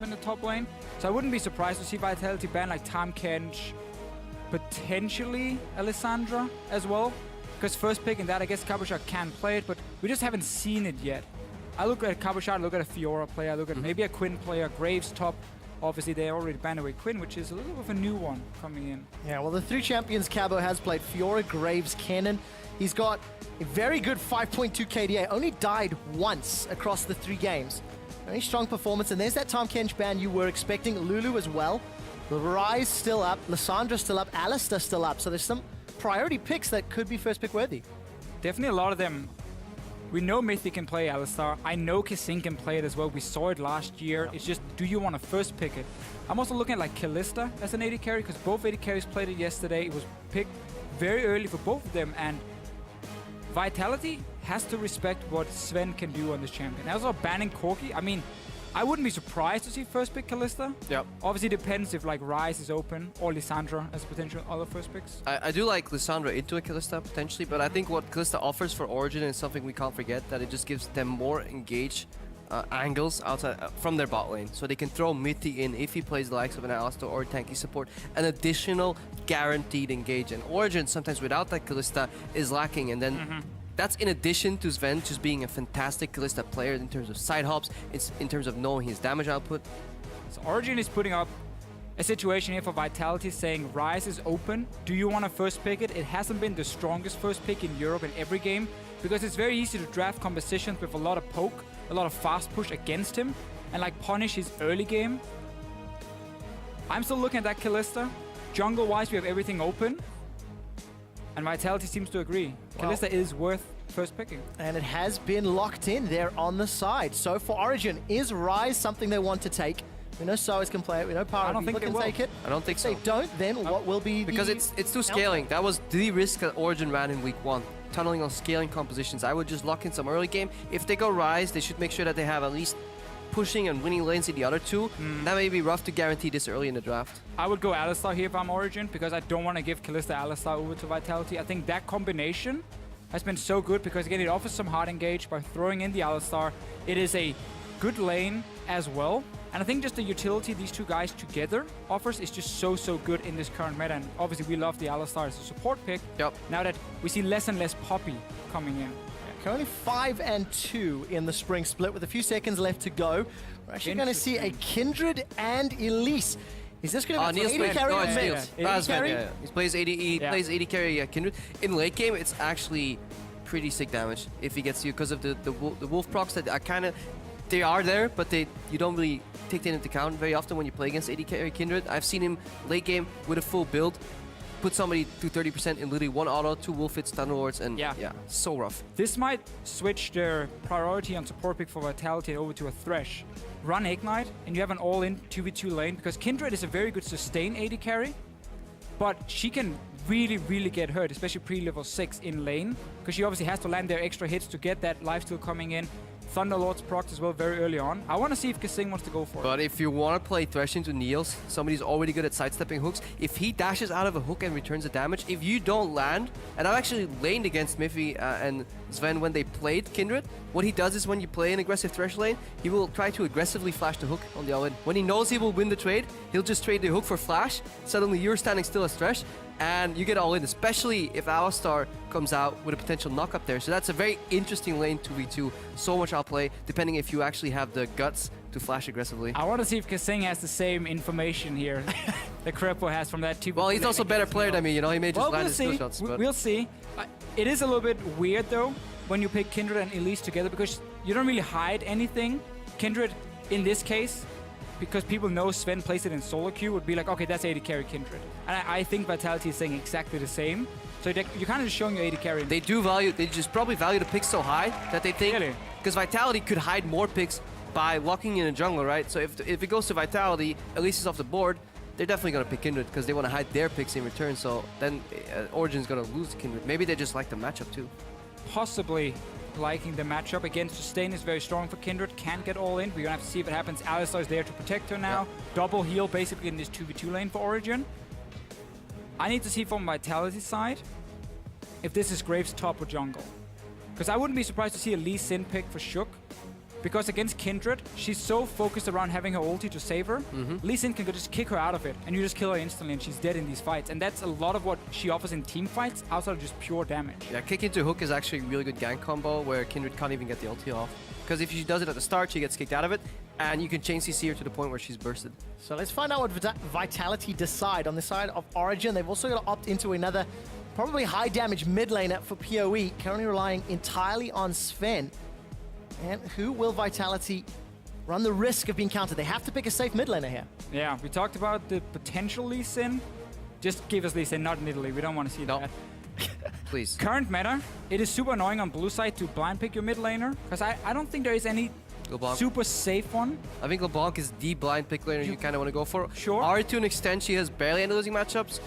in the top lane. So I wouldn't be surprised to see Vitality ban like Tahm Kench, potentially Alessandra as well. Because first pick in that, I guess Cabochard can play it, but we just haven't seen it yet. I look at Cabochard, look at a Fiora player, I look at maybe a Quinn player, Graves top. Obviously, they already banned away Quinn, which is a little bit of a new one coming in. Yeah, well, the 3 champions Cabo has played Fiora, Graves, Kennen. He's got a very good 5.2 KDA, only died once across the 3 games. Very strong performance, and there's that Tahm Kench ban you were expecting. Lulu as well. Rise still up, Lissandra still up, Alistar still up. So there's some priority picks that could be first pick worthy. Definitely a lot of them. We know Mithy can play Alistar. I know KaSing can play it as well. We saw it last year. It's just, do you want to first pick it? I'm also looking at like Kalista as an AD carry, because both AD carries played it yesterday. It was picked very early for both of them, and Vitality has to respect what Zven can do on this champion. Also banning Corki, I mean, I wouldn't be surprised to see first pick Kalista. Yep. Obviously depends if like Rise is open or Lissandra as a potential other first picks. I do like Lissandra into a Kalista potentially, but I think what Kalista offers for Origen is something we can't forget, that it just gives them more engaged angles outside from their bot lane. So they can throw Mithy in if he plays the likes of an Alistar or tanky support, an additional guaranteed engage. And Origen sometimes without that Kalista is lacking, and then that's in addition to Zven just being a fantastic Kalista player in terms of side hops, it's in terms of knowing his damage output. So Origen is putting up a situation here for Vitality saying Rise is open. Do you want to first pick it? It hasn't been the strongest first pick in Europe in every game, because it's very easy to draft compositions with a lot of poke, a lot of fast push against him, and like punish his early game. I'm still looking at that Kalista. Jungle-wise, we have everything open. And Vitality seems to agree. Well, Kalista is worth first picking. And it has been locked in there on the side. So for Origen, is Rise something they want to take? We know Soaz can play it, we know PowerOfEvil can take it. I don't think so. If they don't, then what will be because it's too scaling. That was the risk that Origen ran in week 1. Tunneling on scaling compositions. I would just lock in some early game. If they go Rise, they should make sure that they have at least pushing and winning lanes in the other 2. That may be rough to guarantee this early in the draft. I would go Alistar here if I'm Origen, because I don't want to give Kalista Alistar over to Vitality. I think that combination has been so good, because again, it offers some hard engage by throwing in the Alistar. It is a good lane as well. And I think just the utility these 2 guys together offers is just so good in this current meta. And obviously we love the Alistar as a support pick. Yep. Now that we see less and less Poppy coming in. Currently 5-2 in the spring split with a few seconds left to go. We're actually going to see a Kindred and Elise. Is this going to be AD carry or mid? AD carry? Yeah. He plays AD carry Kindred. In late game, it's actually pretty sick damage if he gets you, because of the wolf procs that are kind of, they are there, but you don't really take that into account very often when you play against AD carry Kindred. I've seen him late game with a full build put somebody to 30% in literally 1 auto, 2 wolf hits, Thunder Lords, and yeah, so rough. This might switch their priority on support pick for Vitality over to a Thresh. Run Ignite, and you have an all-in 2v2 lane, because Kindred is a very good sustain AD carry, but she can really get hurt, especially pre-level 6 in lane, because she obviously has to land their extra hits to get that lifesteal coming in. Thunder Lord's procs as well very early on. I want to see if KaSing wants to go for it. But if you want to play Thresh into Niels, somebody's already good at sidestepping hooks. If he dashes out of a hook and returns the damage, if you don't land, and I've actually laned against Mithy and Zven when they played Kindred, what he does is when you play an aggressive Thresh lane, he will try to aggressively flash the hook on the all-in. When he knows he will win the trade, he'll just trade the hook for flash. Suddenly you're standing still as Thresh, and you get all in, especially if Alistar comes out with a potential knock up there. So that's a very interesting lane 2v2. So much outplay, depending if you actually have the guts to flash aggressively. I want to see if KaSing has the same information here that Crepo has from that 2v2. Well, he's also a better player than me, you know, he may just land his skill shots. We'll see. It is a little bit weird though, when you pick Kindred and Elise together, because you don't really hide anything. Kindred, in this case, because people know Zven plays it in solo queue, would be like, okay, that's AD carry Kindred. And I think Vitality is saying exactly the same. So you're kind of just showing your AD carry. They just probably value the picks so high that they think, because Vitality could hide more picks by locking in a jungler, right? So if it goes to Vitality, Elise is off the board, they're definitely going to pick Kindred because they want to hide their picks in return. So then Origen's going to lose Kindred. Maybe they just like the matchup too. Possibly liking the matchup. Again, sustain is very strong for Kindred. Can't get all in. We're going to have to see if it happens. Alistar is there to protect her now. Double heal basically in this 2v2 lane for Origen. I need to see from Vitality side if this is Graves top or jungle. Because I wouldn't be surprised to see a Lee Sin pick for Shook. because against Kindred, she's so focused around having her ulti to save her. Lee Sin can just kick her out of it, and you just kill her instantly, and she's dead in these fights. And that's a lot of what she offers in team fights, outside of just pure damage. Yeah, kick into hook is actually a really good gank combo where Kindred can't even get the ulti off. Because if she does it at the start, she gets kicked out of it, and you can chain CC her to the point where she's bursted. So let's find out what Vitality decide. On the side of Origen, they've also got to opt into another probably high damage mid laner for PoE, currently relying entirely on Zven. And who will Vitality run the risk of being countered? They have to pick a safe mid laner here. Yeah, we talked about the potential Lee Sin. Just give us Lee Sin, not in Italy. We don't want to see that. Please. Current meta, it is super annoying on blue side to blind pick your mid laner, because I don't think there is any super safe one. I think LeBlanc is the blind pick laner you kind of want to go for. Sure. Ahri to an extent, she has barely any losing matchups.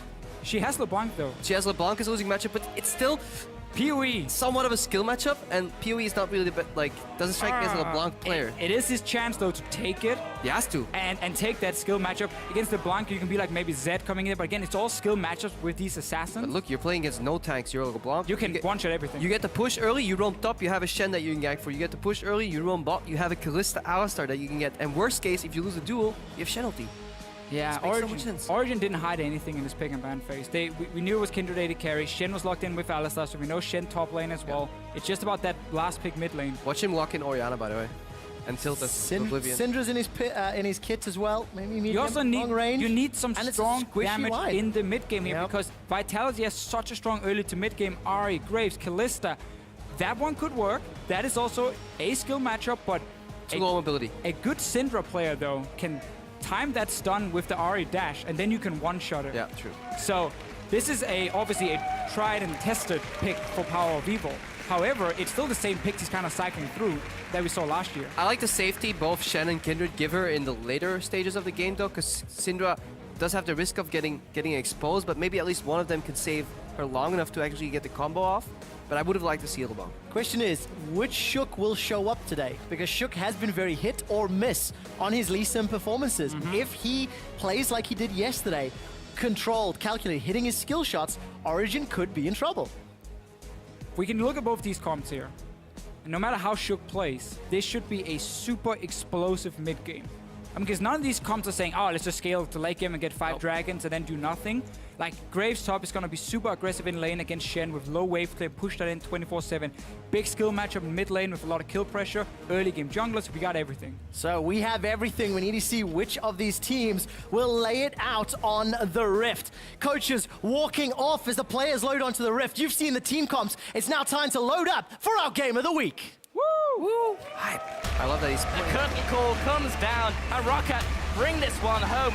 She has LeBlanc though. She has LeBlanc as a losing matchup, but it's still PoE. somewhat of a skill matchup, and PoE is not really the best, like, doesn't strike me as a LeBlanc player. It is his chance though to take it. He has to. And take that skill matchup. Against LeBlanc, you can be like maybe Zed coming in, but again, it's all skill matchups with these assassins. But look, you're playing against no tanks, you're LeBlanc. You can one-shot everything. You get to push early, you roam top, you have a Shen that you can gank for. You get to push early, you roam bot, you have a Kalista Alistar that you can get. And worst case, if you lose a duel, you have Shen ulti. Yeah, This makes so much sense. Origen didn't hide anything in this pick and ban phase. We knew it was Kindred AD carry. Shen was locked in with Alistar, so we know Shen top lane as well. It's just about that last pick mid lane. Watch him lock in Oriana, by the way. And tilt us Oblivion. Syndra's in his kit as well. Maybe You also need long range. You need some and strong it's a squishy damage line. in the mid game here, because Vitality has such a strong early to mid game. Ahri, Graves, Kalista. That one could work. That is also a skill matchup, but Too low mobility. a good Syndra player though can time that stun with the Ahri dash, and then you can one-shot it. Yeah, true. So this is obviously a tried and tested pick for PowerOfEvil. However, it's still the same picks he's kind of cycling through that we saw last year. I like the safety both Shen and Kindred give her in the later stages of the game though, because Syndra does have the risk of getting exposed, but maybe at least one of them could save her long enough to actually get the combo off. But I would have liked to see a LeBlanc. Question is, which Shook will show up today? Because Shook has been very hit or miss on his Lee Sin performances. If he plays like he did yesterday, controlled, calculated, hitting his skill shots, Origen could be in trouble. We can look at both these comps here. And no matter how Shook plays, this should be a super explosive mid game. Because none of these comps are saying, oh, let's just scale to late game and get 5 dragons and then do nothing. Like, Graves top is going to be super aggressive in lane against Shen with low wave clear, push that in 24/7. Big skill matchup in mid lane with a lot of kill pressure. Early game junglers, we got everything. So we have everything. We need to see which of these teams will lay it out on the Rift. Coaches walking off as the players load onto the Rift. You've seen the team comps. It's now time to load up for our game of the week. Woo! Woo! Hype. I love that he's The curtain call comes down, and Rocket bring this one home.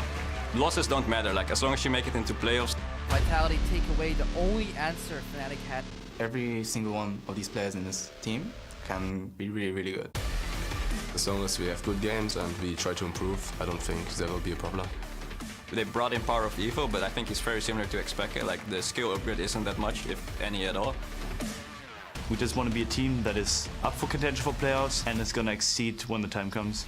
Losses don't matter, like as long as you make it into playoffs. Vitality take away the only answer Fnatic had. Every single one of these players in this team can be really, really good. As long as we have good games and we try to improve, I don't think there will be a problem. They brought in PowerOfEvil, but I think it's very similar to Expected. Like the skill upgrade isn't that much, if any at all. We just want to be a team that is up for contention for playoffs and is going to exceed when the time comes.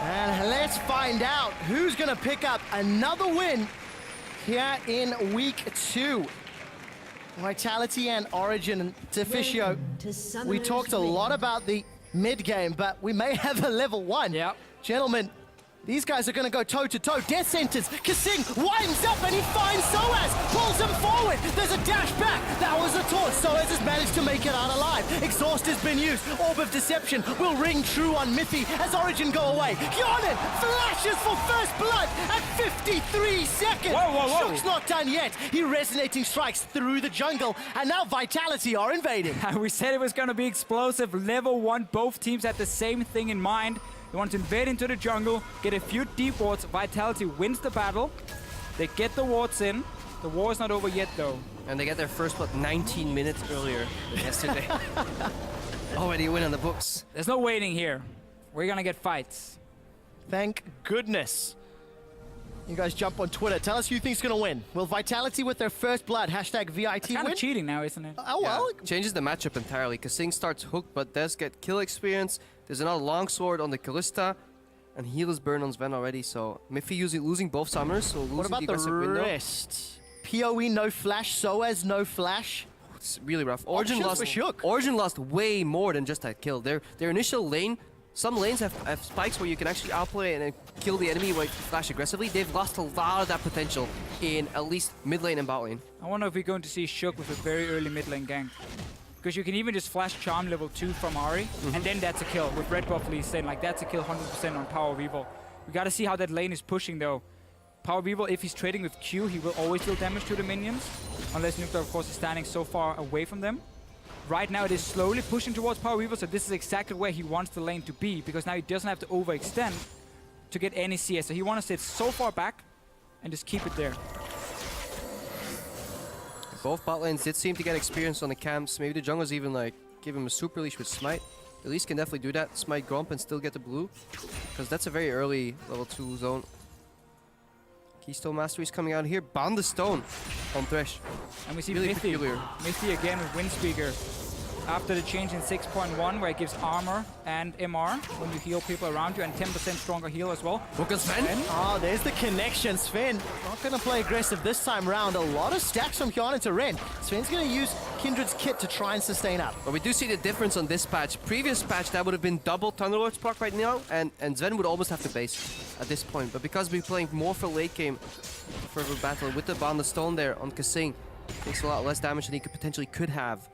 And let's find out who's going to pick up another win here in week 2. Vitality and Origen and Deficio. We talked a lot about the mid game, but we may have a level 1. Yep. Gentlemen, these guys are going to go toe-to-toe. Death sentence. KaSing winds up and he finds Soaz. Pulls him forward. There's a dash back. That was a taunt. Soaz has managed to make it out alive. Exhaust has been used. Orb of Deception will ring true on Mithy as Origen go away. Hjarnan flashes for first blood at 53 seconds. Whoa, whoa, whoa. Shook's not done yet. He resonating strikes through the jungle. And now Vitality are invading. We said it was going to be explosive. Level 1, both teams had the same thing in mind. They want to invade into the jungle, get a few deep wards. Vitality wins the battle. They get the wards in. The war is not over yet, though. And they get their first, 19 minutes earlier than yesterday. Already a win on the books. There's no waiting here. We're going to get fights. Thank goodness. You guys jump on Twitter. Tell us who you think's going to win. Will Vitality with their first blood, hashtag VIT Kind win? of cheating now, isn't it? Oh, well. Changes the matchup entirely. KaSing starts hook, but does get kill experience. There's another longsword on the Kalista, and healers burn on Zven already, so Mithy losing both summoners, so losing What about the the aggressive window. rest? PoE no flash, Soaz no flash. It's really rough. Origen Options lost. for Shook. Origen lost way more than just that kill. Their initial lane. Some lanes have spikes where you can actually outplay and then kill the enemy when you flash aggressively. They've lost a lot of that potential in at least mid lane and bot lane. I wonder if we're going to see Shook with a very early mid lane gank. Because you can even just flash Charm level 2 from Ahri, and then that's a kill. With red buff Lee saying, like, that's a kill 100% on PowerOfEvil. We gotta see how that lane is pushing though. PowerOfEvil, if he's trading with Q, he will always deal damage to the minions. Unless Nukeduck, of course, is standing so far away from them. Right now it is slowly pushing towards PowerOfEvil, so this is exactly where he wants the lane to be, because now he doesn't have to overextend to get any CS. So he wants to sit so far back and just keep it there. Both bot lanes did seem to get experience on the camps. Maybe the junglers even like give him a super leash with Smite. Elise can definitely do that. Smite Gromp and still get the blue, because that's a very early level 2 zone. Keystone Mastery is coming out here. Bound the stone on Thresh. And we see Really Mithy. peculiar. Mithy again with Windspeaker. After the change in 6.1, where it gives armor and MR when you heal people around you, and 10% stronger heal as well. Look at Sven. Oh, there's the connection. Sven not going to play aggressive this time round. A lot of stacks from Hjarnan to Ren. Sven's going to use Kindred's kit to try and sustain up. But we do see the difference on this patch. Previous patch, that would have been double Thunderlord's proc right now, and Zven would almost have to base at this point. But because we're playing more for late game, further battle with the Bound the Stone there on KaSing, takes a lot less damage than he potentially could have.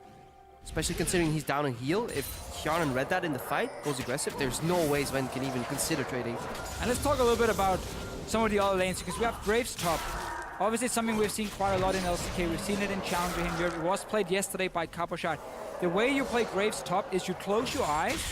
Especially considering he's down on heal. If Hjarnan read that in the fight, goes aggressive, there's no way Zven can even consider trading. And let's talk a little bit about some of the other lanes, because we have Graves top. Obviously it's something we've seen quite a lot in LCK. We've seen it in Challenger in Europe. It was played yesterday by Cabochard. The way you play Graves top is you close your eyes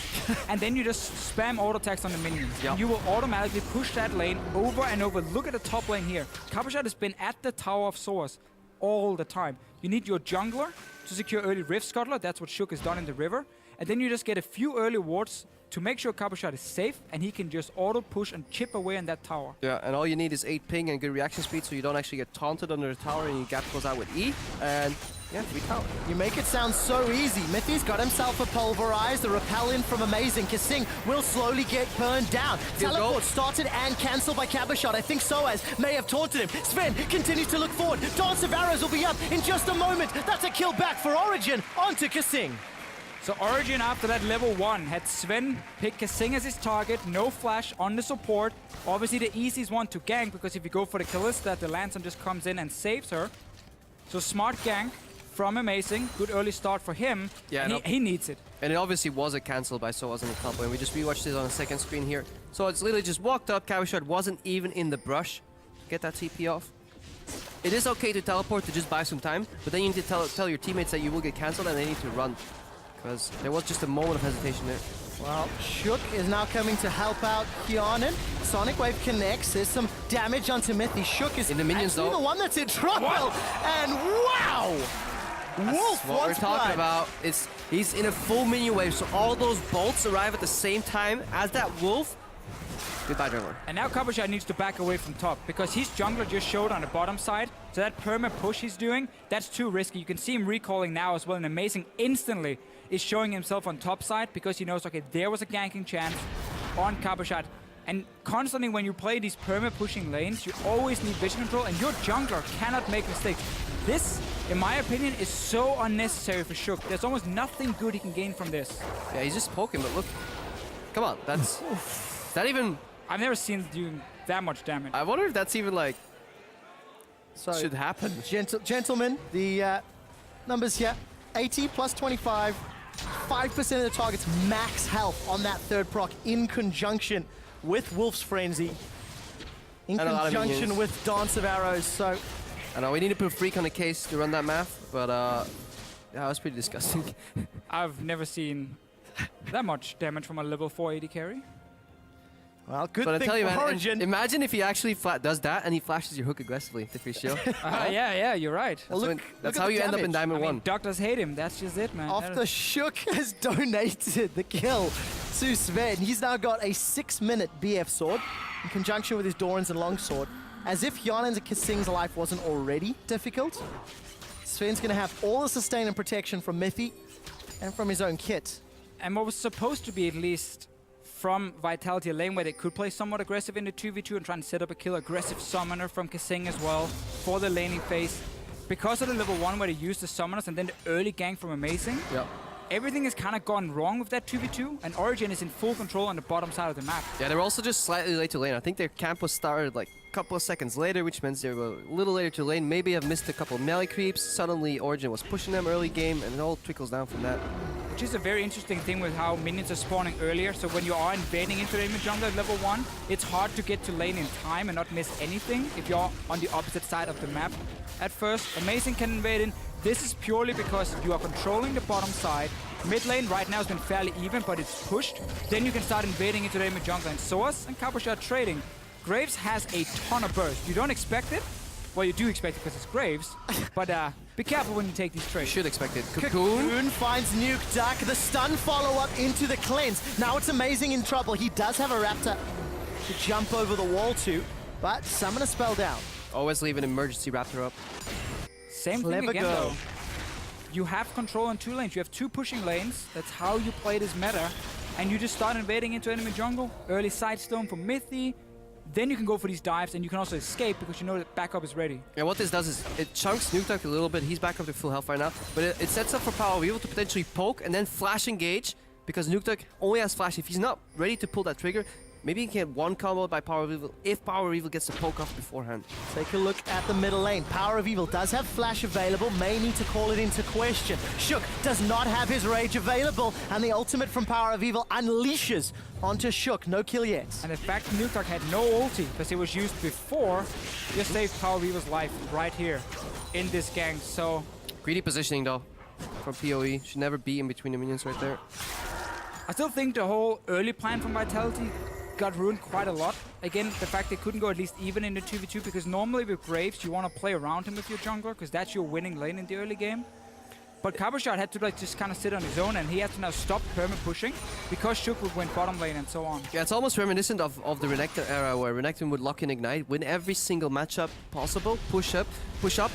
and then you just spam auto attacks on the minions. Yep. You will automatically push that lane over and over. Look at the top lane here. Cabochard has been at the Tower of Soaz all the time. You need your jungler to secure early Rift Scuttler. That's what Shook has done in the river. And then you just get a few early wards to make sure Cabochard is safe, and he can just auto push and chip away on that tower. Yeah, and all you need is 8 ping and good reaction speed, so you don't actually get taunted under the tower and your gap goes out with E. And yeah, we count. You make it sound so easy. Mithy's got himself a pulverize. The repel in from Amazing. KaSing will slowly get burned down. Teleport started and cancelled by Cabochard. I think Soaz may have taunted him. Sven continues to look forward. Dance of Arrows will be up in just a moment. That's a kill back for Origen onto KaSing. So Origen, after that level 1, had Zven pick KaSing as his target, no flash on the support. Obviously the easiest one to gank, because if you go for the Kalista, the Lantern just comes in and saves her. So smart gank from Amazing, good early start for him, Yeah, and he needs it. And it obviously was a cancel by Soaz in the top lane. We just rewatched it on the second screen here. So it's literally just walked up, Cabochard wasn't even in the brush to get that TP off. It is okay to teleport to just buy some time, but then you need to tell your teammates that you will get cancelled and they need to run. Because there was just a moment of hesitation there. Well, Shook is now coming to help out Hjarnan. Sonic Wave connects. There's some damage onto Mithy. Shook is in the minions actually though. The one that's in trouble. And wow! Wolf What we're wants talking blood. about is he's in a full minion wave, so all those bolts arrive at the same time as that wolf. Goodbye, jungler. And now Cabochard needs to back away from top, because his jungler just showed on the bottom side. So that perma push he's doing, that's too risky. You can see him recalling now as well, and Amazing instantly is showing himself on top side, because he knows, okay, there was a ganking chance on Cabochard. And constantly when you play these perma pushing lanes, you always need vision control, and your jungler cannot make mistakes. This, in my opinion, is so unnecessary for Shook. There's almost nothing good he can gain from this. Yeah, he's just poking, but look. Come on, that's... that even... I've never seen him doing that much damage. I wonder if that's even like... So, should happen. Gentlemen, the numbers here. 80 plus 25. 5% of the target's max health on that third proc in conjunction with Wolf's Frenzy. In And a lot of conjunction minions. with Dance of Arrows, so... I know, we need to put Freak on the case to run that math, but yeah, that was pretty disgusting. I've never seen that much damage from a level 4 AD carry. Well, good But I thing tell you, for man, Origen. imagine if he actually does that and he flashes your hook aggressively to free shield. Yeah, you're right. Well, look That's at how the you end up in damage. Diamond I mean, 1. doctors hate him. That's just it, man. After Shook has donated the kill to Sven, he's now got a 6-minute BF sword in conjunction with his Doran's and Longsword. As if Hjarnan's and KaSing's life wasn't already difficult, Sven's going to have all the sustain and protection from Mithy and from his own kit. And what was supposed to be at least from Vitality a lane where they could play somewhat aggressive in the 2v2 and try and set up a kill, aggressive summoner from KaSing as well for the laning phase. because of the level 1 where they use the summoners and then the early gank from Amazing, everything has kind of gone wrong with that 2v2, and Origen is in full control on the bottom side of the map. Yeah, they were also just slightly late to lane. I think their camp was started like a couple of seconds later, which means they were a little later to lane. Maybe have missed a couple of melee creeps. Suddenly, Origen was pushing them early game, and it all trickles down from that. Which is a very interesting thing with how minions are spawning earlier. So when you are invading into the enemy jungle at level 1, it's hard to get to lane in time and not miss anything if you're on the opposite side of the map. At first, Amazing can invade in. This is purely because you are controlling the bottom side. Mid lane right now has been fairly even, but it's pushed. Then you can start invading into the enemy jungle. And Soaz and Cabochard trading. Graves has a ton of burst. You don't expect it. Well, you do expect it because it's Graves. But be careful when you take these trades. Should expect it. Cocoon finds Nukeduck. The stun follow-up into the cleanse. Now it's Amazing in trouble. He does have a Raptor to jump over the wall to, but summon a spell down. Always leave an emergency Raptor up. Same thing again, though. You have control on 2 lanes. You have 2 pushing lanes. That's how you play this meta. And you just start invading into enemy jungle. Early sidestone from Mithy. Then you can go for these dives, and you can also escape because you know that backup is ready. Yeah, what this does is it chunks Nukeduck a little bit. He's back up to full health right now. But it sets up for PowerOfEvil to potentially poke and then flash engage, because Nukeduck only has flash. If he's not ready to pull that trigger, maybe he can get one combo by PowerOfEvil if PowerOfEvil gets the poke off beforehand. Take a look at the middle lane. PowerOfEvil does have flash available, may need to call it into question. Shook does not have his rage available, and the ultimate from PowerOfEvil unleashes onto Shook. No kill yet. And in fact, Nukeduck had no ulti because it was used before. Just saved PowerOfEvil's life right here in this gang. So greedy positioning though from PoE. Should never be in between the minions right there. I still think the whole early plan from Vitality got ruined quite a lot. Again, the fact they couldn't go at least even in the 2v2, because normally with Graves you want to play around him with your jungler because that's your winning lane in the early game. But Cabochard had to like just kind of sit on his own, and he has to now stop perma pushing because Shook would win bottom lane and so on. Yeah, it's almost reminiscent of the Renekton era, where Renekton would lock in Ignite, win every single matchup possible, push up,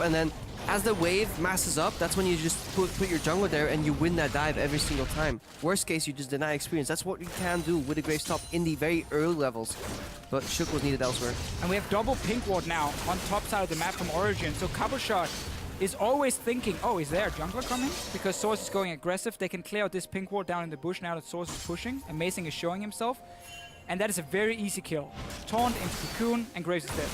and then as the wave masses up, that's when you just put your jungler there and you win that dive every single time. Worst case, you just deny experience. That's what you can do with the Graves top in the very early levels. But Shook was needed elsewhere. And we have double pink ward now on top side of the map from Origen. So Cabochard is always thinking, oh, is there a jungler coming? Because Soaz is going aggressive. They can clear out this pink ward down in the bush now that Soaz is pushing. Amazing is showing himself. And that is a very easy kill. Taunt into Cocoon, and Graves is dead.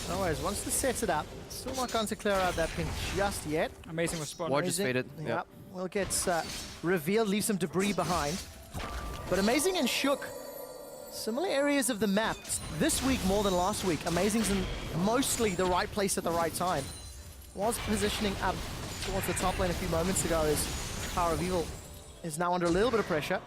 No worries, wants to set it up. Still not going to clear out that pink just yet. Amazing was spotted. Ward just faded. Yep. Well, gets revealed, leaves some debris behind. But Amazing and Shook, similar areas of the map. This week more than last week. Amazing's in mostly the right place at the right time. Was positioning up towards the top lane a few moments ago as PowerOfEvil is now under a little bit of pressure.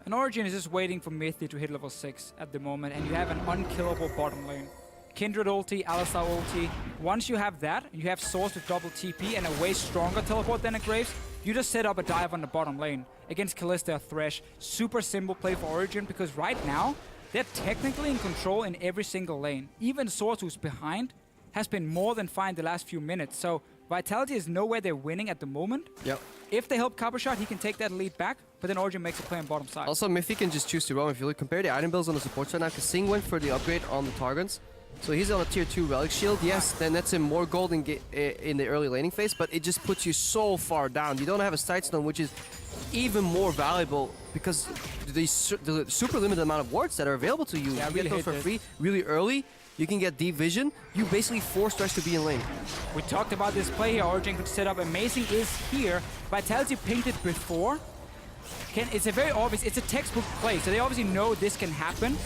And Origen is just waiting for Mithy to hit level 6 at the moment, and you have an unkillable bottom lane. Kindred ulti, Alistar ulti. Once you have that, you have Source with double TP and a way stronger teleport than a Graves, you just set up a dive on the bottom lane against Kalista or Thresh. Super simple play for Origen, because right now, they're technically in control in every single lane. Even Source, who's behind, has been more than fine the last few minutes. So Vitality is nowhere they're winning at the moment. Yep. If they help Cabochard, he can take that lead back, but then Origen makes a play on bottom side. Also, Mithy can just choose to roam. If you look, compare the item builds on the support side now, KaSing went for the upgrade on the Targons. So he's on a tier 2 relic shield. Yes, then that's him more gold in the early laning phase, but it just puts you so far down. You don't have a Sightstone, which is even more valuable because the super limited amount of wards that are available to you. Yeah, you really get those for free really early. You can get deep vision. You basically force Thresh to be in lane. We talked about this play here. Origen could set up. Amazing is here. Vitality pinged it before. It's a very obvious, it's a textbook play, so they obviously know this can happen.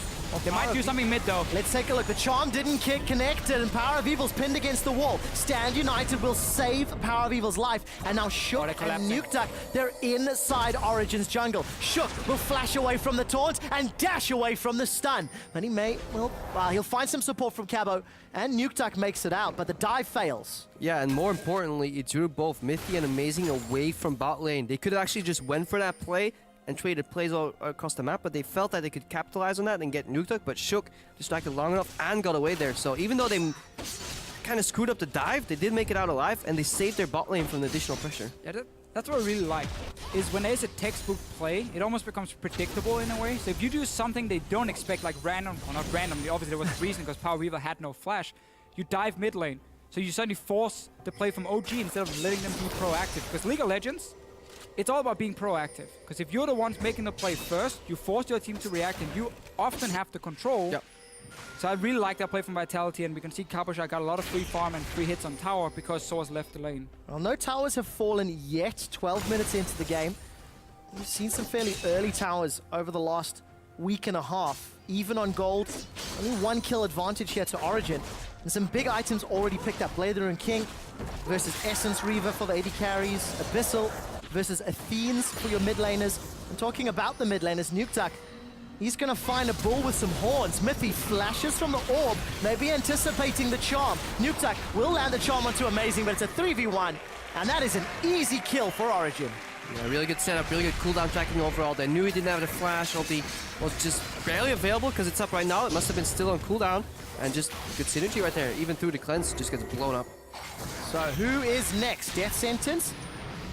They might do something mid though. Let's take a look. The charm didn't get connected, and PowerOfEvil's pinned against the wall. Stand United will save PowerOfEvil's life, and now Shook and Nukeduck, they're inside Origen's jungle. Shook will flash away from the taunt and dash away from the stun. But he may, well, he'll find some support from Cabo, and Nukeduck makes it out, but the dive fails. Yeah, and more importantly, it drew both Mithy and Amazing away from bot lane. They could have actually just went for that play and traded plays all across the map, but they felt that they could capitalize on that and get Nukeduck, but Shook distracted long enough and got away there. So even though they kind of screwed up the dive, they did make it out alive, and they saved their bot lane from the additional pressure. Yeah, that's what I really like, is when there's a textbook play, it almost becomes predictable in a way. So if you do something they don't expect, like random, or not randomly, obviously there was a reason because PowerOfEvil had no flash, you dive mid lane. So you suddenly force the play from OG instead of letting them be proactive. Because League of Legends, it's all about being proactive. Because if you're the ones making the play first, you force your team to react and you often have the control. Yep. So I really like that play from Vitality, and we can see Cabochard got a lot of free farm and free hits on tower because Soaz left the lane. Well, no towers have fallen yet, 12 minutes into the game. We've seen some fairly early towers over the last week and a half. Even on gold, only 1 kill advantage here to Origen. And some big items already picked up. Blade and King versus Essence Reaver for the AD carries. Abyssal versus Athenes for your mid laners. And talking about the mid laners, Nukeduck, he's gonna find a bull with some horns. Mithy flashes from the orb, maybe anticipating the charm. Nukeduck will land the charm onto Amazing, but it's a 3v1. And that is an easy kill for Origen. Yeah, really good setup, really good cooldown tracking overall. They knew he didn't have the flash. Ulti was just barely available because it's up right now. It must have been still on cooldown. And just good synergy right there. Even through the cleanse, just gets blown up. So who is next? Death sentence?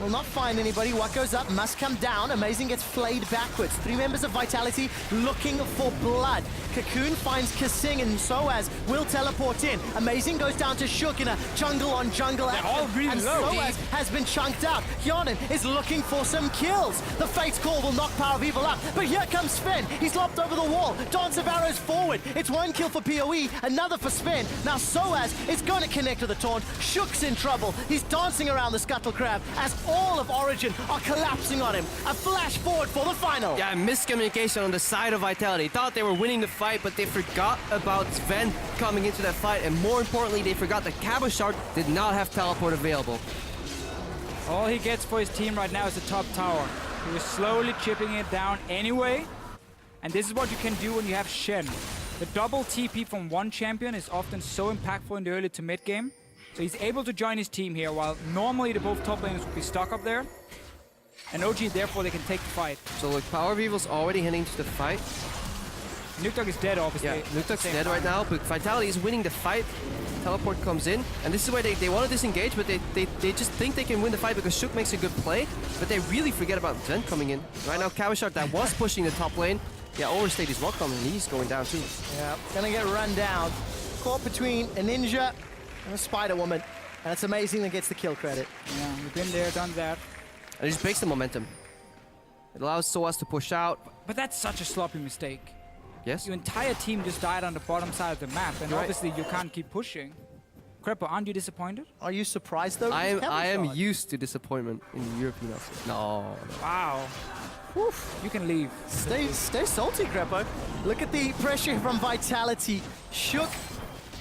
Will not find anybody. What goes up must come down. Amazing gets flayed backwards. 3 members of Vitality looking for blood. Cocoon finds KaSing and Soaz will teleport in. Amazing goes down to Shook in a jungle on jungle action. all really and low. Soaz has been chunked out. Hjarnan is looking for some kills. The Fate's Call will knock PowerOfEvil up. But here comes Sven. He's lopped over the wall. Dance of arrows forward. It's 1 kill for PoE, another for Sven. Now Soaz is going to connect with the taunt. Shook's in trouble. He's dancing around the Scuttle Crab as all of Origen are collapsing on him. A flash forward for the final. Yeah, miscommunication on the side of Vitality. Thought they were winning the fight, but they forgot about Zven coming into that fight. And more importantly, they forgot that Cabochard did not have teleport available. All he gets for his team right now is the top tower. He was slowly chipping it down anyway. And this is what you can do when you have Shen. The double TP from one champion is often so impactful in the early to mid game. So he's able to join his team here, while normally the both top laners would be stuck up there. And OG, therefore, they can take the fight. So look, PowerOfEvil's already heading to the fight. Nukeduck is dead, obviously. Yeah, Nukeduck's dead right now, but Vitality is winning the fight. Teleport comes in, and this is where they want to disengage, but they just think they can win the fight because Shook makes a good play, but they really forget about Zven coming in. Right now, Cabochard that was pushing the top lane, yeah, overstayed his welcome, and he's going down too. Yeah, gonna get run down. Caught between a ninja and a Spider-Woman. And it's Amazing that gets the kill credit. Yeah, we've been there, done that. And it just breaks the momentum. It allows Soaz to push out. But that's such a sloppy mistake. Yes? Your entire team just died on the bottom side of the map, and Right. obviously you can't keep pushing. Crepper, aren't you disappointed? Are you surprised though? I am Cabochard. used to disappointment in the European outfit. No. Wow. Oof. You can leave. Stay salty, Greppo. Look at the pressure from Vitality. Shook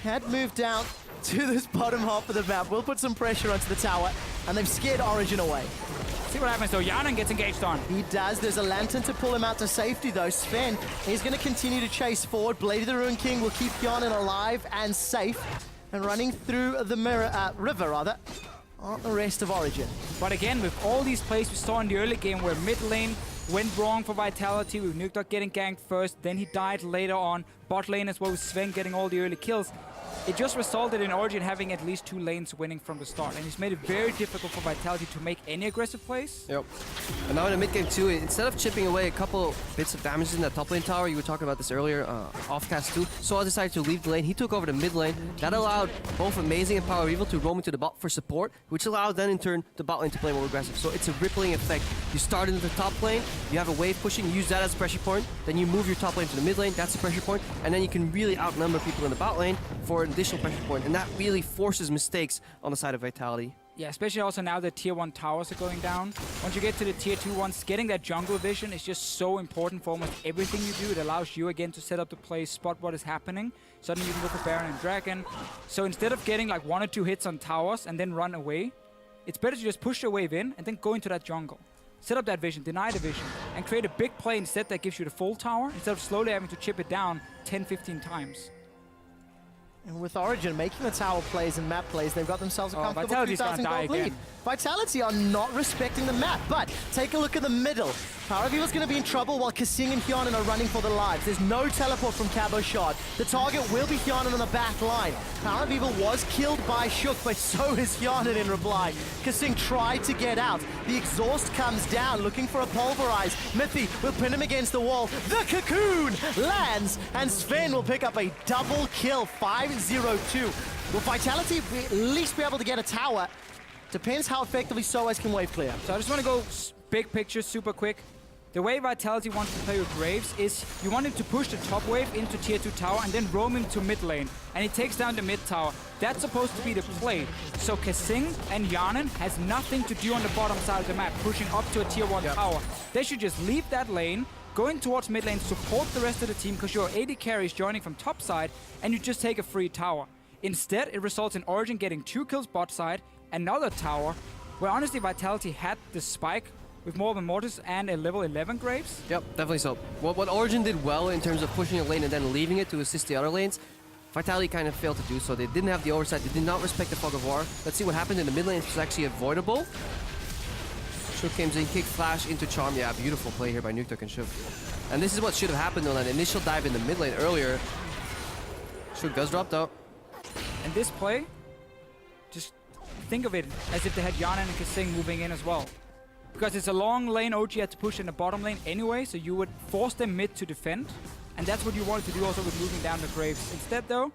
had moved down to this bottom half of the map. We'll put some pressure onto the tower, and they've scared Origen away. See what happens though. Hjarnan gets engaged on. He does. There's a lantern to pull him out to safety though. Sven is going to continue to chase forward. Blade of the Ruin King will keep Hjarnan alive and safe. And running through the river, rather, aren't the rest of Origen. But again, with all these plays we saw in the early game where mid lane went wrong for Vitality, with Nukeduck getting ganked first, then he died later on. Bot lane as well with Sven getting all the early kills. It just resulted in Origen having at least 2 lanes winning from the start. And he's made it very difficult for Vitality to make any aggressive plays. Yep. And now in the mid game too, instead of chipping away a couple bits of damage in that top lane tower, you were talking about this earlier, offcast too, Soaz decided to leave the lane. He took over the mid lane. That allowed both Amazing and PowerOfEvil to roam into the bot for support, which allowed then in turn the bot lane to play more aggressive. So it's a rippling effect. You start into the top lane, you have a wave pushing, use that as a pressure point, then you move your top lane to the mid lane, that's a pressure point, and then you can really outnumber people in the bot lane for an additional pressure point, and that really forces mistakes on the side of Vitality. Yeah, especially also now that tier 1 towers are going down. Once you get to the tier 2 ones, getting that jungle vision is just so important for almost everything you do. It allows you again to set up the play, spot what is happening. Suddenly you can go for Baron and Dragon. So instead of getting like 1 or 2 hits on towers and then run away, it's better to just push your wave in and then go into that jungle. Set up that vision, deny the vision, and create a big play instead that gives you the full tower instead of slowly having to chip it down 10-15 times. And with Origen making the tower plays and map plays, they've got themselves a comfortable Vitality's 2,000 gonna gold die lead. again. Vitality are not respecting the map, but take a look at the middle. PowerOfEvil's going to be in trouble while KaSing and Hjarnan are running for their lives. There's no teleport from Cabochard. The target will be Hjarnan on the back line. PowerOfEvil was killed by Shook, but so is Hjarnan in reply. KaSing tried to get out. The exhaust comes down, looking for a pulverize. Mithy will pin him against the wall. The cocoon lands, and Sven will pick up a double kill, 5-0-2. Will Vitality at least be able to get a tower? Depends how effectively Soaz can wave clear. So I just want to go big picture super quick. The way Vitality wants to play with Graves is you want him to push the top wave into tier 2 tower and then roam him to mid lane. And he takes down the mid tower. That's supposed to be the play. So KaSing and Hjarnan has nothing to do on the bottom side of the map, pushing up to a tier 1 tower. They should just leave that lane, going towards mid lane, support the rest of the team because your AD carry is joining from top side and you just take a free tower. Instead, it results in Origen getting 2 kills bot side, another tower, where honestly Vitality had the spike with more than Mortis and a level 11 Graves. Yep, definitely so. What Origen did well in terms of pushing a lane and then leaving it to assist the other lanes, Vitality kind of failed to do so. They didn't have the oversight, they did not respect the fog of war. Let's see what happened in the mid lane. It was actually avoidable. Shook comes in, kick flash into charm. Yeah, beautiful play here by Nukeduck and Shook. And this is what should have happened on that initial dive in the mid lane earlier. Shook does drop though. And this play, just think of it as if they had Hjarnan and KaSing moving in as well. Because it's a long lane OG had to push in the bottom lane anyway, so you would force them mid to defend. And that's what you wanted to do also with moving down the Graves. Instead though,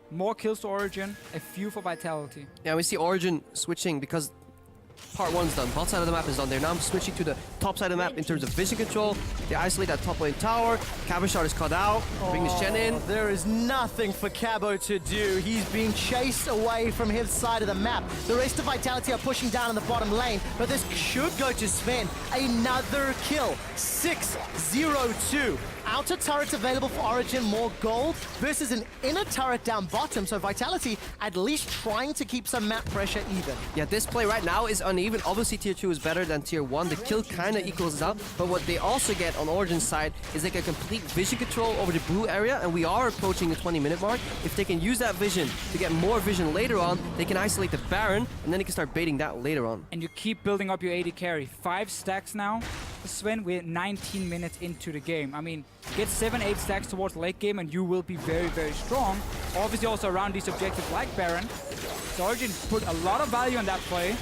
more kills to Origen, a few for Vitality. Yeah, we see Origen switching because part 1's done. Bot side of the map is done. They're now switching to the top side of the map in terms of vision control. They isolate that top lane tower. Cabochard is cut out. Bring the Shen in. There is nothing for Cabo to do. He's being chased away from his side of the map. The rest of Vitality are pushing down in the bottom lane, but this should go to Zven. Another kill. 6-0-2. Outer turret available for Origen, more gold, versus an inner turret down bottom, so Vitality at least trying to keep some map pressure even. Yeah, this play right now is uneven. Obviously, tier 2 is better than tier 1. The kill kind of equals it out, but what they also get on Origen's side is like a complete vision control over the blue area, and we are approaching the 20-minute mark. If they can use that vision to get more vision later on, they can isolate the Baron, and then they can start baiting that later on. And you keep building up your AD carry. 5 stacks now for Zven. We're 19 minutes into the game. I mean, get 7-8 stacks towards late game and you will be very, very strong. Obviously also around these objectives like Baron. So Origen put a lot of value on that play.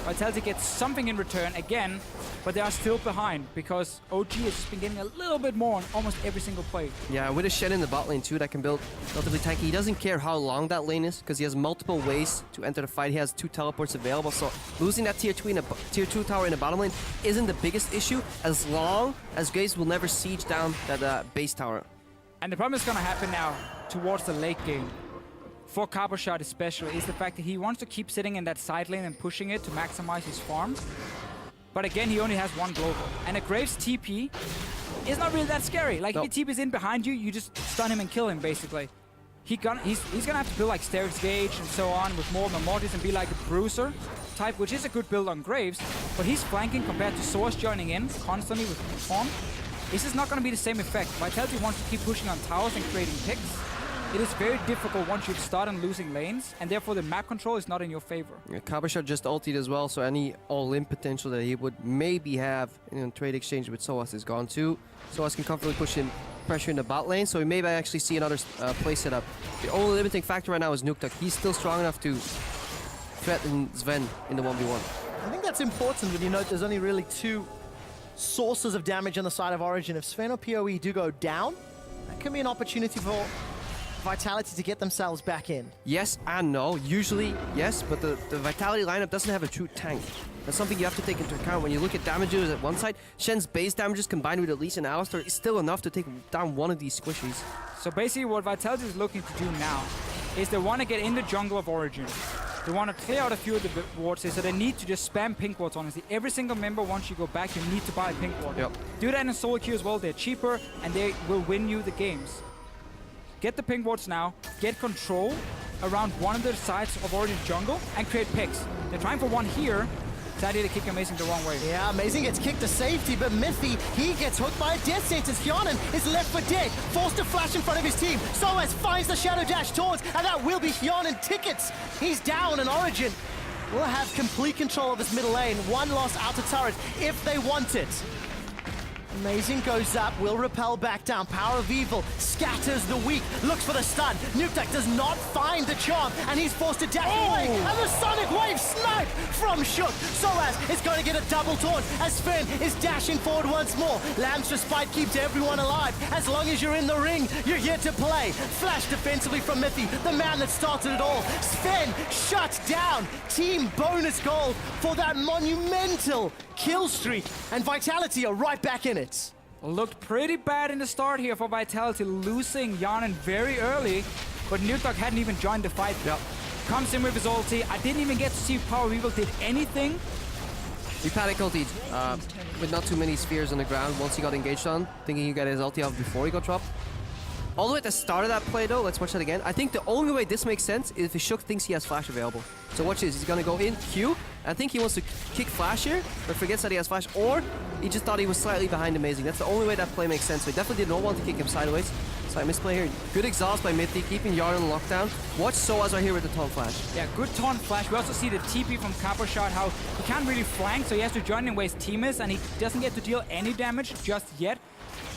Vitality gets something in return again, but they are still behind because OG has just been getting a little bit more on almost every single play. Yeah, with a Shen in the bot lane too that can build relatively tanky. He doesn't care how long that lane is because he has multiple ways to enter the fight. He has 2 teleports available, so losing that tier 2 tower in the bottom lane isn't the biggest issue as long as Graves will never siege down that base tower. And the problem that's going to happen now towards the late game, for Cabochard especially, is the fact that he wants to keep sitting in that side lane and pushing it to maximize his farm. But again, he only has 1 global. And a Graves TP is not really that scary. Like, if he TP's in behind you, you just stun him and kill him, basically. He's gonna have to build like Steric's Gauge and so on with more Mortis and be like a Bruiser type, which is a good build on Graves. But he's flanking compared to Soaz joining in constantly with farm. This is not going to be the same effect. Vitality wants to keep pushing on towers and creating picks. It is very difficult once you start on losing lanes, and therefore the map control is not in your favor. Yeah, Cabochard just ultied as well, so any all-in potential that he would maybe have in a trade exchange with Soaz is gone too. Soaz can comfortably push in pressure in the bot lane, so we may actually see another play setup. The only limiting factor right now is Nukeduck. He's still strong enough to threaten Zven in the 1v1. I think that's important when you note there's only really 2 sources of damage on the side of Origen. If Zven or PoE do go down, that can be an opportunity for Vitality to get themselves back in. Yes and no. Usually, yes, but the Vitality lineup doesn't have a true tank. That's something you have to take into account when you look at damages at one side. Shen's base damages combined with Elise and Alistar is still enough to take down one of these squishies. So basically what Vitality is looking to do now is they want to get in the jungle of Origen. They want to clear out a few of the wards, so they need to just spam pink wards, honestly. Every single member, once you go back, you need to buy a pink ward. Yep. Do that in solo queue as well. They're cheaper and they will win you the games. Get the pink wards now, get control around one of the sides of Origen's jungle, and create picks. They're trying for one here. Sadly, they kick Amazing the wrong way. Yeah, Amazing gets kicked to safety, but Mithy, he gets hooked by a death sentence. Hjarnan is left for dead, forced to flash in front of his team. Soaz finds the shadow dash towards, and that will be Hjarnan tickets. He's down, and Origen will have complete control of this middle lane. 1 lost outer turret if they want it. Amazing goes up, will repel back down. PowerOfEvil scatters the weak, looks for the stun. Nukeduck does not find the charm, and he's forced to dash away. And the Sonic Wave snipe from Shook. Soaz is going to get a double taunt as Shen is dashing forward once more. Lamb's Respite keeps everyone alive. As long as you're in the ring, you're here to play. Flash defensively from Mithy, the man that started it all. Shen shuts down. Team bonus gold for that monumental kill streak. And Vitality are right back in it. Looked pretty bad in the start here for Vitality, losing Hjarnan very early, but Nukeduck hadn't even joined the fight. Yep. Comes in with his ulti. I didn't even get to see if PowerOfEvil did anything. He panic ultied with not too many spheres on the ground once he got engaged on, thinking he got his ulti off before he got dropped. All the way at the start of that play though, let's watch that again. I think the only way this makes sense is if Shook thinks he has flash available. So watch this, he's gonna go in, Q. I think he wants to kick flash here, but forgets that he has flash, or he just thought he was slightly behind Amazing. That's the only way that play makes sense. So he definitely did not want to kick him sideways. Slight misplay here. Good exhaust by Mithy, keeping Hjarnan in lockdown. Watch Soaz right here with the taunt flash. Yeah, good taunt flash. We also see the TP from Cabochard, how he can't really flank, so he has to join in where his team is, and he doesn't get to deal any damage just yet.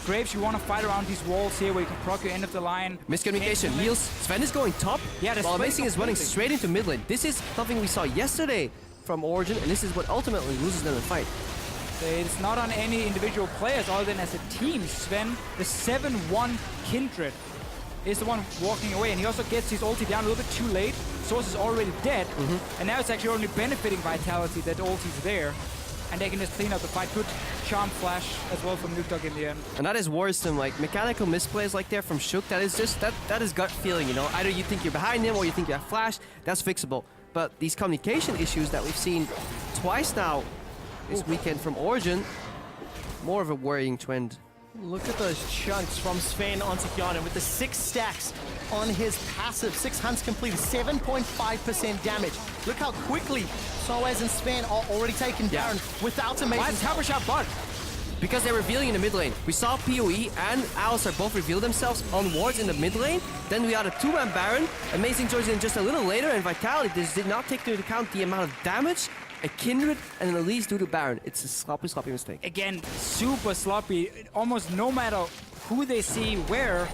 Graves, you want to fight around these walls here where you can proc your end of the line. Miscommunication. Heals. Sven is going top, yeah, while Amazing is running straight into mid lane. This is something we saw yesterday from Origen, and this is what ultimately loses them in the fight. It's not on any individual players other than as a team. Zven, the 7-1 Kindred, is the one walking away, and he also gets his ulti down a little bit too late. Source is already dead, and now it's actually only benefiting Vitality that ulti's there, and they can just clean up the fight. Good charm flash as well from Nukeduck in the end. And that is worrisome, like mechanical misplays like there from Shook, that is just, that is gut feeling, you know? Either you think you're behind him or you think you have flash, that's fixable. But these communication issues that we've seen twice now this weekend from Origen, more of a worrying trend. Look at those chunks from Sven onto Hjarnan with the 6 stacks on his passive. 6 hunts completed, 7.5% damage. Look how quickly Soaz and Sven are already taken down without Amazing. Why is Cabochard bot? Because they're revealing in the mid lane. We saw PoE and Alistar both reveal themselves on wards in the mid lane. Then we had a 2-man Baron. Amazing joins in just a little later, and Vitality just did not take into account the amount of damage a Kindred and an Elise do to Baron. It's a sloppy mistake. Again, super sloppy. Almost no matter who they see where,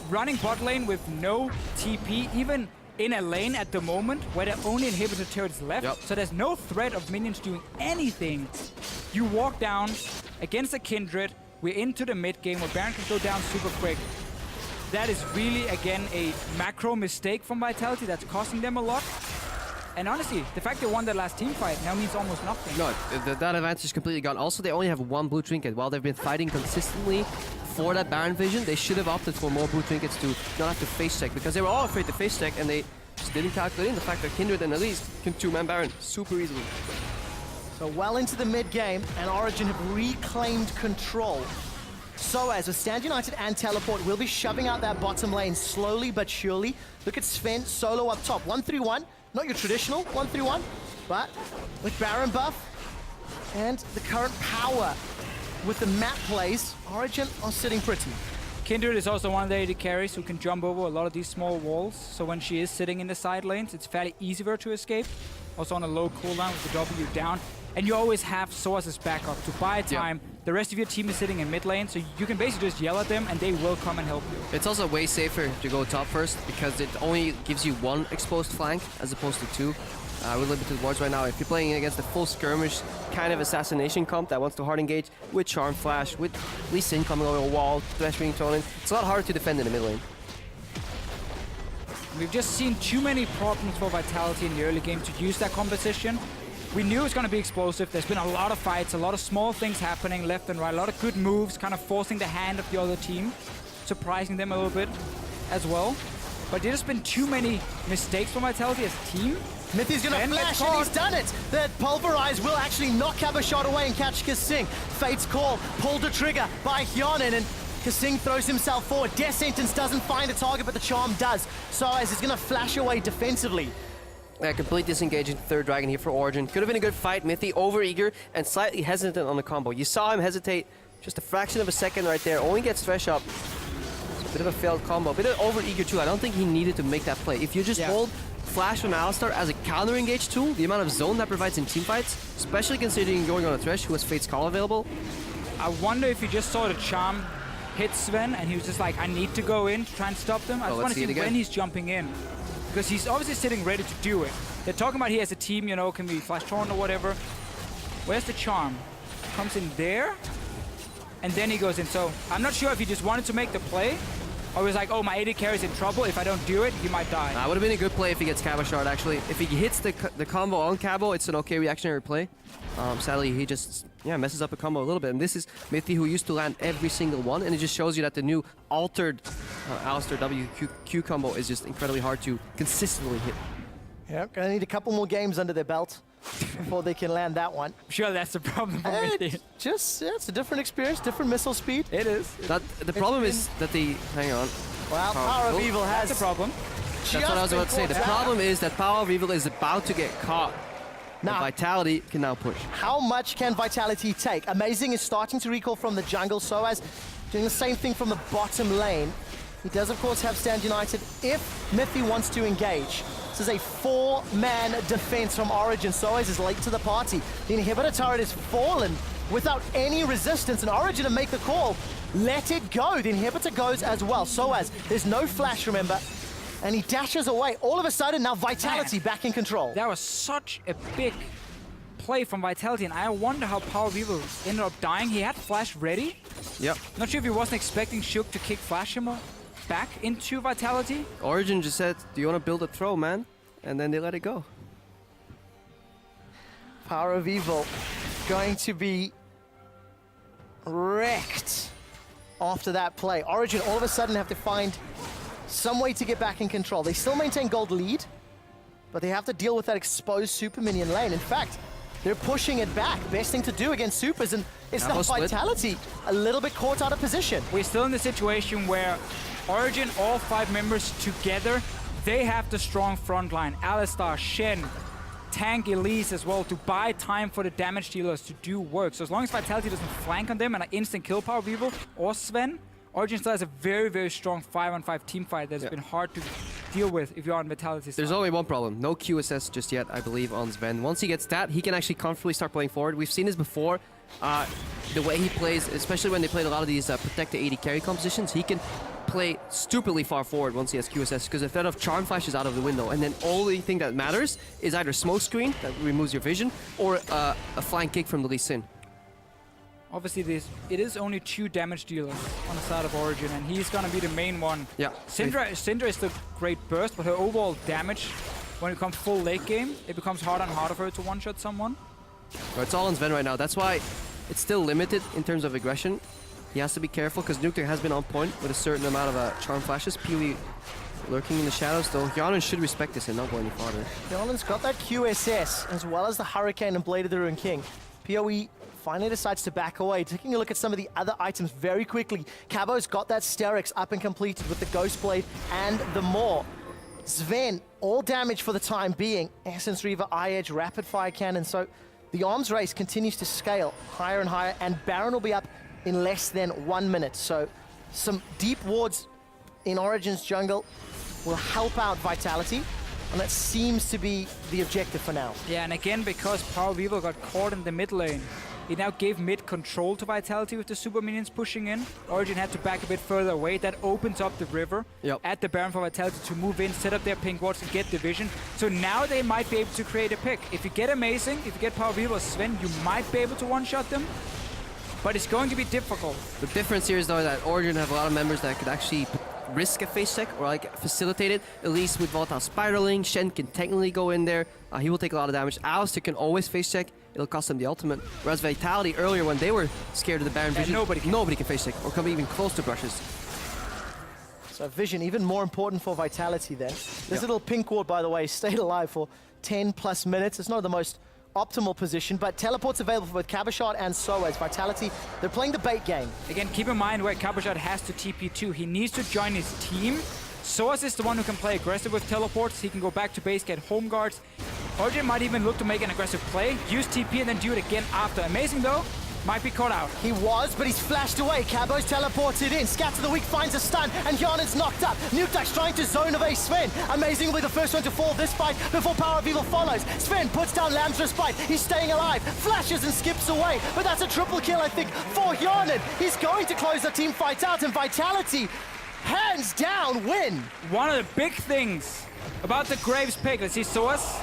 running bot lane with no TP, even in a lane at the moment where the only inhibitor turret is left, so there's no threat of minions doing anything. You walk down against a Kindred, we're into the mid game where Baron can go down super quick. That is really, again, a macro mistake from Vitality that's costing them a lot. And honestly, the fact they won that last team fight now means almost nothing. No, that advantage is completely gone. Also, they only have 1 blue trinket. While they've been fighting consistently for that Baron vision, they should have opted for more blue trinkets to not have to face check, because they were all afraid to face check, and they just didn't calculate in the fact that Kindred and Elise can 2-man Baron super easily. So well into the mid game, and Origen have reclaimed control. Soaz with Stand United and Teleport will be shoving out that bottom lane slowly but surely. Look at Sven solo up top, 1-3-1. Not your traditional 1-3-1, but with Baron buff and the current power with the map plays, Origen are sitting pretty. Kindred is also one of the AD carries who can jump over a lot of these small walls, so when she is sitting in the side lanes, it's fairly easy for her to escape. Also on a low cooldown with the W down. And you always have Soaz's backup to buy time. The rest of your team is sitting in mid lane, so you can basically just yell at them and they will come and help you. It's also way safer to go top first because it only gives you 1 exposed flank as opposed to 2. We're limited wards right now. If you're playing against a full skirmish kind of assassination comp that wants to hard engage with Charm Flash, with Lee Sin coming over a wall, Thresh being thrown in, it's a lot harder to defend in the mid lane. We've just seen too many problems for Vitality in the early game to use that composition. We knew it was going to be explosive. There's been a lot of fights, a lot of small things happening left and right, a lot of good moves, kind of forcing the hand of the other team, surprising them a little bit as well. But there's just been too many mistakes from Vitality as a team. Mithy's gonna flash, and he's done it! The Pulverize will actually knock Cabochard away and catch KaSing. Fate's Call, pulled the trigger by Hjarnan, and KaSing throws himself forward. Death Sentence doesn't find a target, but the Charm does. Soaz is gonna flash away defensively. Yeah, complete disengaging third dragon here for Origen. Could have been a good fight. Mithy over-eager and slightly hesitant on the combo. You saw him hesitate just a fraction of a second right there. Only gets Thresh up. It's a bit of a failed combo. A bit of over-eager too. I don't think he needed to make that play. If you just hold Flash on Alistar as a counter-engage tool, the amount of zone that provides in teamfights, especially considering going on a Thresh who has Fate's Call available, I wonder if he just saw the charm hit Zven and he was just like, I need to go in to try and stop them. I just want to see when he's jumping in. Because he's obviously sitting ready to do it. They're talking about he has a team, you know, can be flash torn or whatever. Where's the charm? Comes in there, and then he goes in. So I'm not sure if he just wanted to make the play, or was like, oh, my AD carry's in trouble. If I don't do it, he might die. That would have been a good play if he gets Cabochard, actually. If he hits the combo on Cabo, it's an okay reactionary play. Sadly, he just messes up a combo a little bit. And this is Mithy, who used to land every single one. And it just shows you that the new altered Alistar WQ combo is just incredibly hard to consistently hit. Yeah, gonna need a couple more games under their belt before they can land that one. I'm sure that's the problem for Mithy. Just, it's a different experience, different missile speed. It is. The problem is that hang on. Well, PowerOfEvil has a problem. That's what I was about to say. The problem is that PowerOfEvil is about to get caught. Now, Vitality can now push. How much can Vitality take? Amazing is starting to recall from the jungle. Soaz doing the same thing from the bottom lane. He does, of course, have Stand United if Mithy wants to engage. This is a 4-man defense from Origen. Soaz is late to the party. The inhibitor turret is fallen without any resistance, and Origen to make the call. Let it go. The inhibitor goes as well. Soaz, there's no flash, remember, and he dashes away. All of a sudden, now Vitality back in control. That was such a big play from Vitality, and I wonder how PowerOfEvil ended up dying. He had flash ready. Yep. Not sure if he wasn't expecting Shook to kick flash him back into Vitality. Origen just said, do you want to build a throw, man? And then they let it go. PowerOfEvil going to be wrecked after that play. Origen all of a sudden have to find some way to get back in control. They still maintain gold lead, but they have to deal with that exposed super minion lane. In fact, they're pushing it back. Best thing to do against supers, and it's now Vitality a little bit caught out of position. We're still in the situation where Origen, all 5 members together, they have the strong front line. Alistar, Shen, tank Elise as well to buy time for the damage dealers to do work. So as long as Vitality doesn't flank on them and instant kill PowerOfEvil or Zven, Origen still has a very, very strong 5-on-5 team fight that's been hard to deal with if you're on Vitality's side. There's only one problem. No QSS just yet, I believe, on Zven. Once he gets that, he can actually comfortably start playing forward. We've seen this before. The way he plays, especially when they played a lot of these protect the AD carry compositions, he can play stupidly far forward once he has QSS, because if that of Charm Flash is out of the window, and then only thing that matters is either smoke screen that removes your vision, or a flying kick from the Lee Sin. Obviously, it is only 2 damage dealers on the side of Origen, and he's gonna be the main one. Yeah. Syndra is the great burst, but her overall damage, when it comes full late game, it becomes harder and harder for her to one-shot someone. Well, it's all on Zven right now. That's why it's still limited in terms of aggression. He has to be careful, because Nukeduck has been on point with a certain amount of charm flashes. PoE lurking in the shadows, though. Hjarnan should respect this and not go any farther. Hjarnan's got that QSS, as well as the Hurricane and Blade of the Ruined King. PoE finally decides to back away. Taking a look at some of the other items very quickly. Cabo's got that Sterix up and completed with the Ghost Blade and the Maw. Zven, all damage for the time being. Essence Reaver, Eye Edge, Rapid Fire Cannon. So the arms race continues to scale higher and higher, and Baron will be up in less than 1 minute. So some deep wards in Origen's jungle will help out Vitality, and that seems to be the objective for now. Yeah, and again, because PowerOfEvil got caught in the mid lane, it now gave mid control to Vitality with the super minions pushing in. Origen had to back a bit further away. That opens up the river at the Baron for Vitality to move in, set up their pink wards and get the vision. So now they might be able to create a pick. If you get Amazing, if you get PowerOfEvil or Zven, you might be able to one-shot them. But it's going to be difficult. The difference here is, though, that Origen have a lot of members that could actually risk a face check or like facilitate it. Elise with Volatile Spiraling. Shen can technically go in there. He will take a lot of damage. Alistar can always face check. It'll cost them the ultimate. Whereas Vitality earlier, when they were scared of the Baron vision, nobody can face check or come even close to brushes. So vision even more important for Vitality then. This little pink ward, by the way, stayed alive for 10+ minutes. It's not the most optimal position, but teleport's available for both Cabochard and Soaz. Vitality, they're playing the bait game. Again, keep in mind where Cabochard has to TP too. He needs to join his team. Soaz is the one who can play aggressive with teleports. He can go back to base, get home guards. Origen might even look to make an aggressive play, use TP, and then do it again after. Amazing though, Might be caught out. He was, but he's flashed away. Cabo's teleported in. Scatter the Weak finds a stun, and Hjarnan's knocked up. Nukeduck's trying to zone away Zven. Amazingly, the first one to fall this fight before PowerOfEvil follows. Zven puts down Lamb's Respite. He's staying alive, flashes and skips away. But that's a triple kill, I think, for Hjarnan. He's going to close the team fight out, and Vitality, hands down, win. One of the big things about the Graves pick, let's see Soaz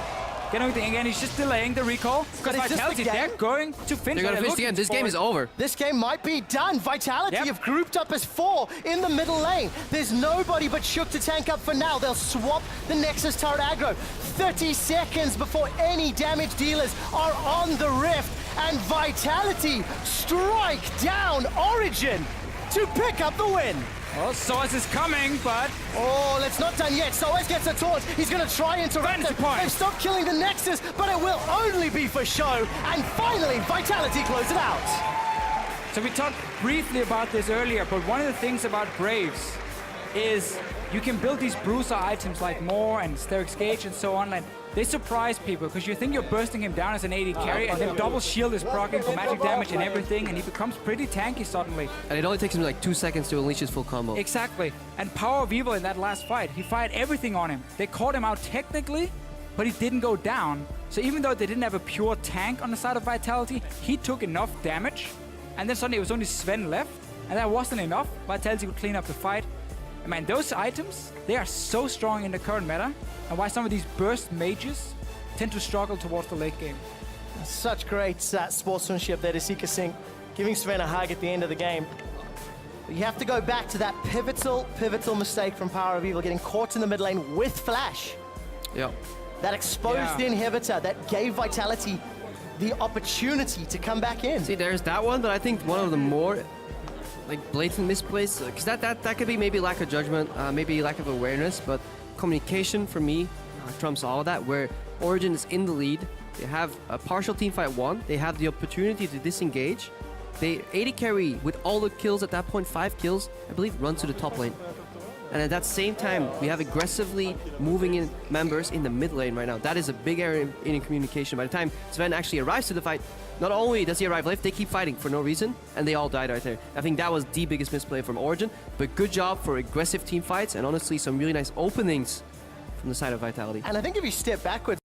getting everything again. He's just delaying the recall because But is this the Vitality, game? they're going to finish. They're gonna finish the game. This game is over. This game might be done. Vitality Yep. have grouped up as 4 in the middle lane. There's nobody but Shook to tank up for now. They'll swap the Nexus turret aggro. 30 seconds before any damage dealers are on the Rift. And Vitality strike down Origen to pick up the win. Well, Soaz is coming, but Oh, it's not done yet. Soaz gets a taunt. He's going to try and interrupt Vantage it. point. They've stopped killing the Nexus, but it will only be for show. And finally, Vitality close it out. so we talked briefly about this earlier, but one of the things about Graves is you can build these bruiser items like Moore and Steric's Gauge and so on, and they surprise people because you think you're bursting him down as an AD carry, and then double shield is proccing for magic damage and everything, and he becomes pretty tanky suddenly. And it only takes him like 2 seconds to unleash his full combo. Exactly. And PowerOfEvil in that last fight, he fired everything on him. They caught him out technically, but he didn't go down. So even though they didn't have a pure tank on the side of Vitality, he took enough damage. And then suddenly it was only Zven left, and that wasn't enough. Vitality could clean up the fight. And man, those items, they are so strong in the current meta, and why some of these burst mages tend to struggle towards the late game. Such great sportsmanship there to see KaSing giving Zven a hug at the end of the game. But you have to go back to that pivotal mistake from PowerOfEvil, getting caught in the mid lane with Flash. Yeah. That exposed the inhibitor that gave Vitality the opportunity to come back in. See, there's that one, but I think one of the more like blatant misplays, because that could be maybe lack of judgment, maybe lack of awareness, but communication for me trumps all of that, where Origen is in the lead, they have a partial team fight won, they have the opportunity to disengage, they AD carry with all the kills at that point, 5 kills, I believe, run to the top lane. And at that same time, we have aggressively moving in members in the mid lane right now. That is a big area in communication. By the time Zven actually arrives to the fight, not only does he arrive late, they keep fighting for no reason, and they all died right there. I think that was the biggest misplay from Origen, but good job for aggressive team fights, and honestly, some really nice openings from the side of Vitality. And I think if you step backwards,